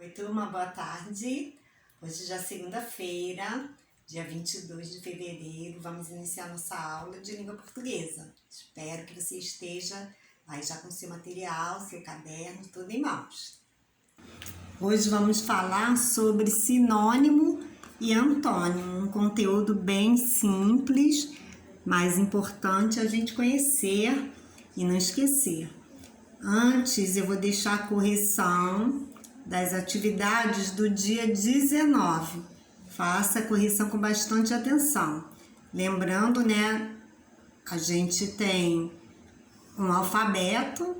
Oi, turma, boa tarde. Hoje já é segunda-feira, dia 22 de fevereiro, vamos iniciar nossa aula de língua portuguesa. Espero que você esteja aí já com seu material, seu caderno, tudo em mãos. Hoje vamos falar sobre sinônimo e antônimo, um conteúdo bem simples, mas importante a gente conhecer e não esquecer. Antes, eu vou deixar a correção das atividades do dia 19. Faça a correção com bastante atenção. Lembrando, né, a gente tem um alfabeto,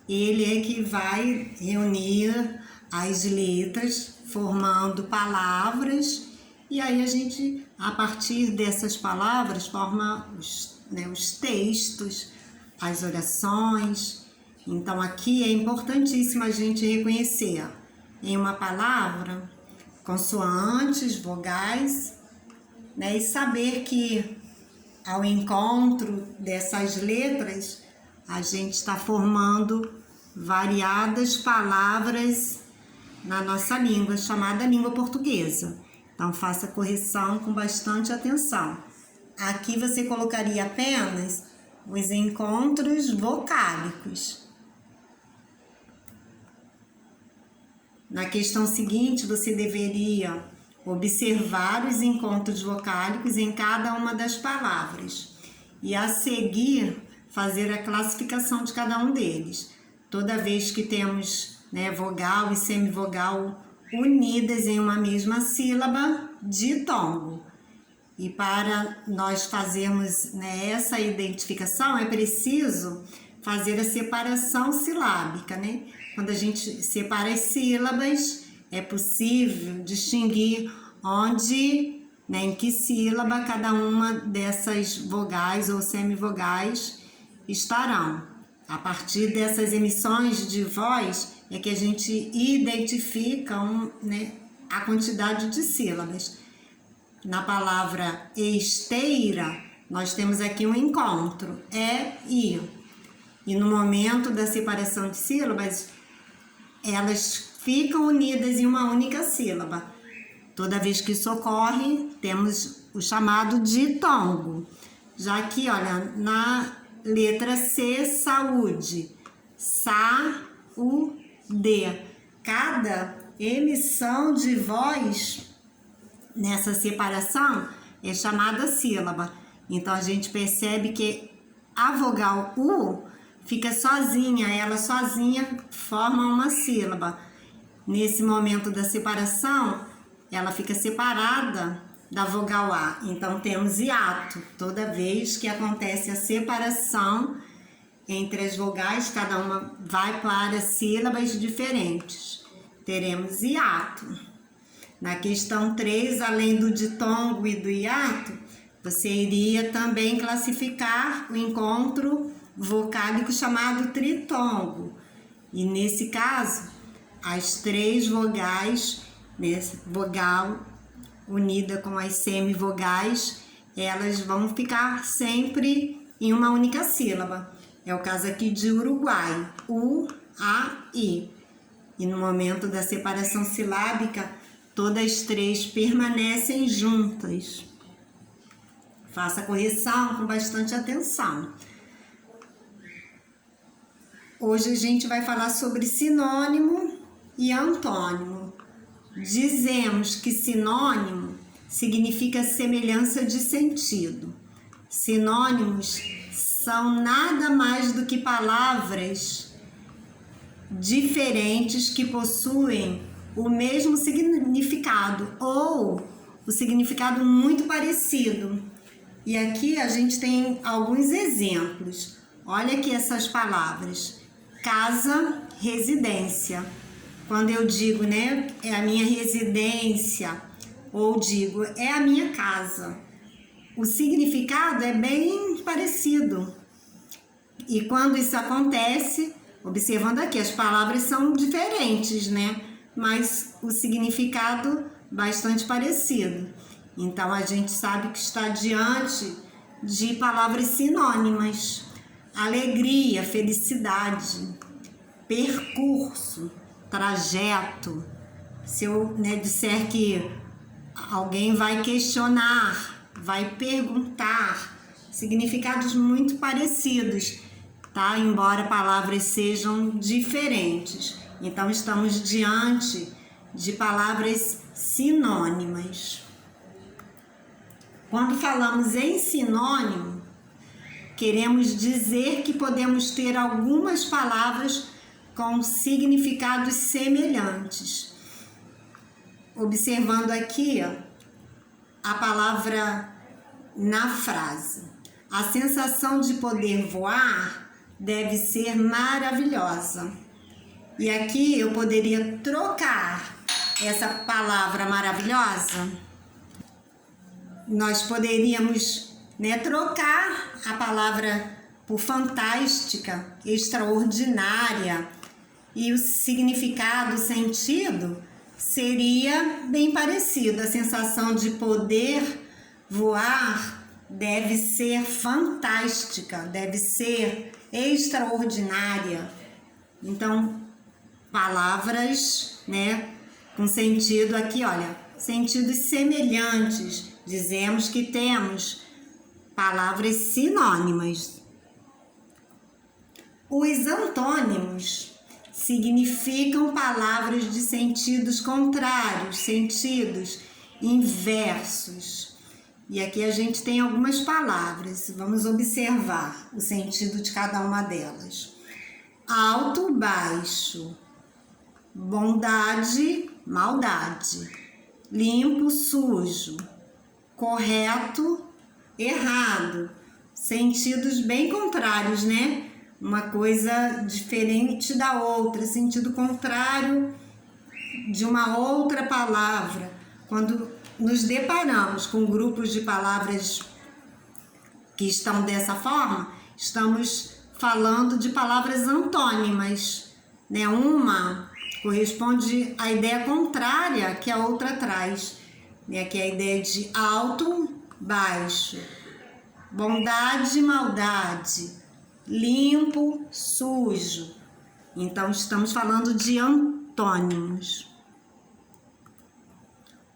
ele é que vai reunir as letras, formando palavras, e aí a gente, a partir dessas palavras, forma os textos, as orações. Então, aqui é importantíssimo a gente reconhecer em uma palavra consoantes, vogais, né? E saber que ao encontro dessas letras, a gente está formando variadas palavras na nossa língua, chamada língua portuguesa. Então, faça a correção com bastante atenção. Aqui você colocaria apenas os encontros vocálicos. Na questão seguinte, você deveria observar os encontros vocálicos em cada uma das palavras e, a seguir, fazer a classificação de cada um deles. Toda vez que temos, né, vogal e semivogal unidas em uma mesma sílaba, ditongo. E para nós fazermos, né, essa identificação, é preciso fazer a separação silábica, né? Quando a gente separa as sílabas, é possível distinguir onde, né, em que sílaba cada uma dessas vogais ou semivogais estarão. A partir dessas emissões de voz é que a gente identifica a quantidade de sílabas. Na palavra esteira, nós temos aqui um encontro, e. E no momento da separação de sílabas, elas ficam unidas em uma única sílaba. Toda vez que isso ocorre, temos o chamado ditongo. Já que, olha, na letra C, saúde, sa-u-de. Cada emissão de voz nessa separação é chamada sílaba. Então, a gente percebe que a vogal U fica sozinha, ela sozinha forma uma sílaba. Nesse momento da separação, ela fica separada da vogal A. Então, temos hiato. Toda vez que acontece a separação entre as vogais, cada uma vai para sílabas diferentes. Teremos hiato. Na questão 3, além do ditongo e do hiato, você iria também classificar o encontro vocálico chamado tritongo. E nesse caso, as três vogais, né, vogal unida com as semivogais, elas vão ficar sempre em uma única sílaba. É o caso aqui de Uruguai, U, A, I. E no momento da separação silábica, todas as três permanecem juntas. Faça a correção com bastante atenção. Hoje a gente vai falar sobre sinônimo e antônimo. Dizemos que sinônimo significa semelhança de sentido. Sinônimos são nada mais do que palavras diferentes que possuem o mesmo significado ou o significado muito parecido. E aqui a gente tem alguns exemplos. Olha aqui essas palavras. Casa, residência. Quando eu digo, né, é a minha residência, ou digo, é a minha casa, o significado é bem parecido. E quando isso acontece, observando aqui, as palavras são diferentes, né? Mas o significado bastante parecido. Então, a gente sabe que está diante de palavras sinônimas. Alegria, felicidade, percurso, trajeto, Se eu, né, disser que alguém vai questionar, vai perguntar, significados muito parecidos, tá? Embora palavras sejam diferentes. Então, estamos diante de palavras sinônimas. Quando falamos em sinônimo, queremos dizer que podemos ter algumas palavras com significados semelhantes. Observando aqui a palavra na frase. A sensação de poder voar deve ser maravilhosa. E aqui eu poderia trocar essa palavra maravilhosa. Nós poderíamos, né, trocar a palavra por fantástica, extraordinária, e o significado, o sentido seria bem parecido. A sensação de poder voar deve ser fantástica, deve ser extraordinária. Então, palavras, né, com sentido aqui, olha, sentidos semelhantes. Dizemos que temos palavras sinônimas. Os antônimos significam palavras de sentidos contrários, sentidos inversos. E aqui a gente tem algumas palavras. Vamos observar o sentido de cada uma delas. Alto, baixo. Bondade, maldade. Limpo, sujo. Correto, errado. Sentidos bem contrários, né? Uma coisa diferente da outra, sentido contrário de uma outra palavra. Quando nos deparamos com grupos de palavras que estão dessa forma, estamos falando de palavras antônimas, né? Uma corresponde à ideia contrária que a outra traz, né? Que é a ideia de alto, baixo, bondade, maldade, limpo, sujo. Então, estamos falando de antônimos.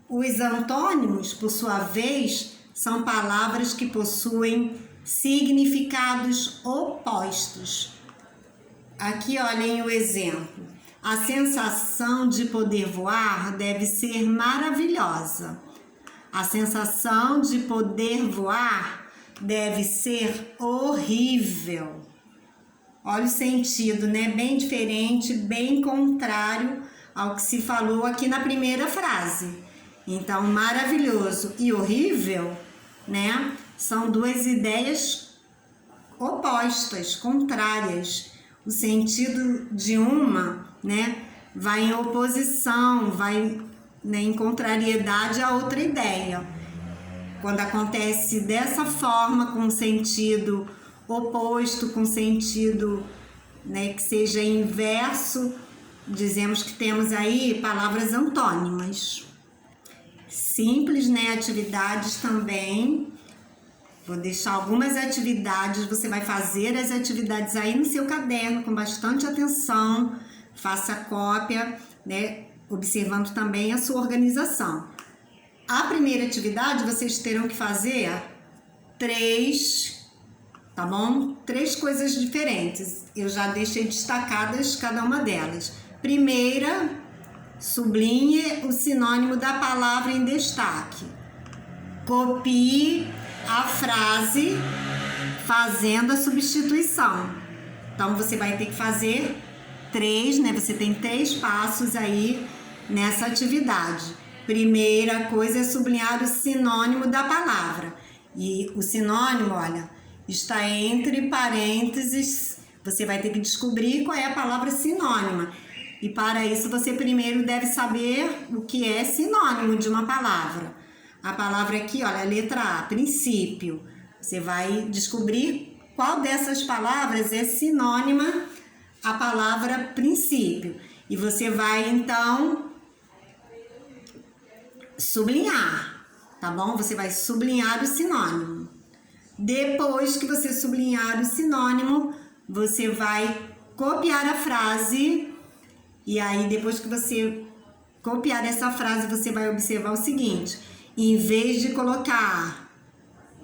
Os antônimos, por sua vez, são palavras que possuem significados opostos. Aqui, olhem o exemplo. A sensação de poder voar deve ser maravilhosa. A sensação de poder voar deve ser horrível. Olha o sentido, né? Bem diferente, bem contrário ao que se falou aqui na primeira frase. Então, maravilhoso e horrível, né? São duas ideias opostas, contrárias. O sentido de uma, né, vai em oposição, vai, né, em contrariedade à outra ideia. Quando acontece dessa forma, com sentido oposto, com sentido, né, que seja inverso, dizemos que temos aí palavras antônimas. Simples, né? Atividades também. Vou deixar algumas atividades, você vai fazer as atividades aí no seu caderno com bastante atenção, faça cópia, né? Observando também a sua organização. A primeira atividade, vocês terão que fazer 3, tá bom? 3 coisas diferentes. Eu já deixei destacadas cada uma delas. Primeira, sublinhe o sinônimo da palavra em destaque. Copie a frase fazendo a substituição. Então, você vai ter que fazer 3, né? Você tem 3 passos aí nessa atividade. Primeira coisa é sublinhar o sinônimo da palavra. E o sinônimo, olha, está entre parênteses. Você vai ter que descobrir qual é a palavra sinônima. E para isso você primeiro deve saber o que é sinônimo de uma palavra. A palavra aqui, olha, a letra A, princípio. Você vai descobrir qual dessas palavras é sinônima à palavra princípio. E você vai, então, sublinhar, tá bom? Você vai sublinhar o sinônimo. Depois que você sublinhar o sinônimo, você vai copiar a frase. E aí, depois que você copiar essa frase, você vai observar o seguinte: em vez de colocar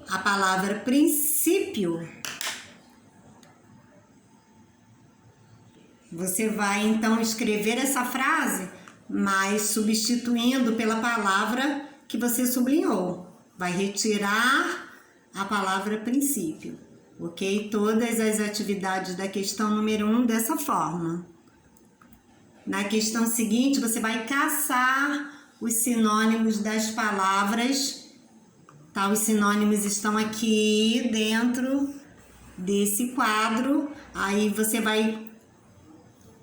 a palavra princípio, você vai então escrever essa frase, mas substituindo pela palavra que você sublinhou. Vai retirar a palavra princípio, ok? Todas as atividades da questão número 1 dessa forma. Na questão seguinte, você vai caçar os sinônimos das palavras, tá? Os sinônimos estão aqui dentro desse quadro. Aí você vai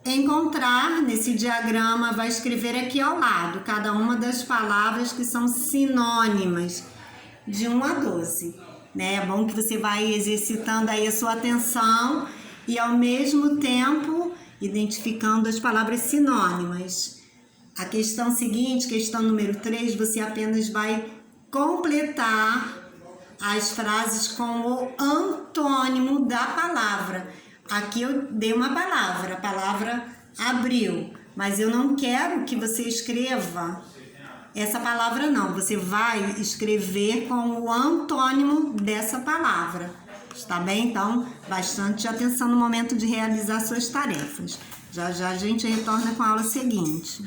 encontrar nesse diagrama, vai escrever aqui ao lado cada uma das palavras que são sinônimas de 1 a 12, né? É bom que você vai exercitando aí a sua atenção e ao mesmo tempo identificando as palavras sinônimas. A questão seguinte, questão número 3, você apenas vai completar as frases com o antônimo da palavra. Aqui eu dei uma palavra, a palavra abril, mas eu não quero que você escreva essa palavra não. Você vai escrever com o antônimo dessa palavra, está bem? Então, bastante atenção no momento de realizar suas tarefas. Já já a gente retorna com a aula seguinte.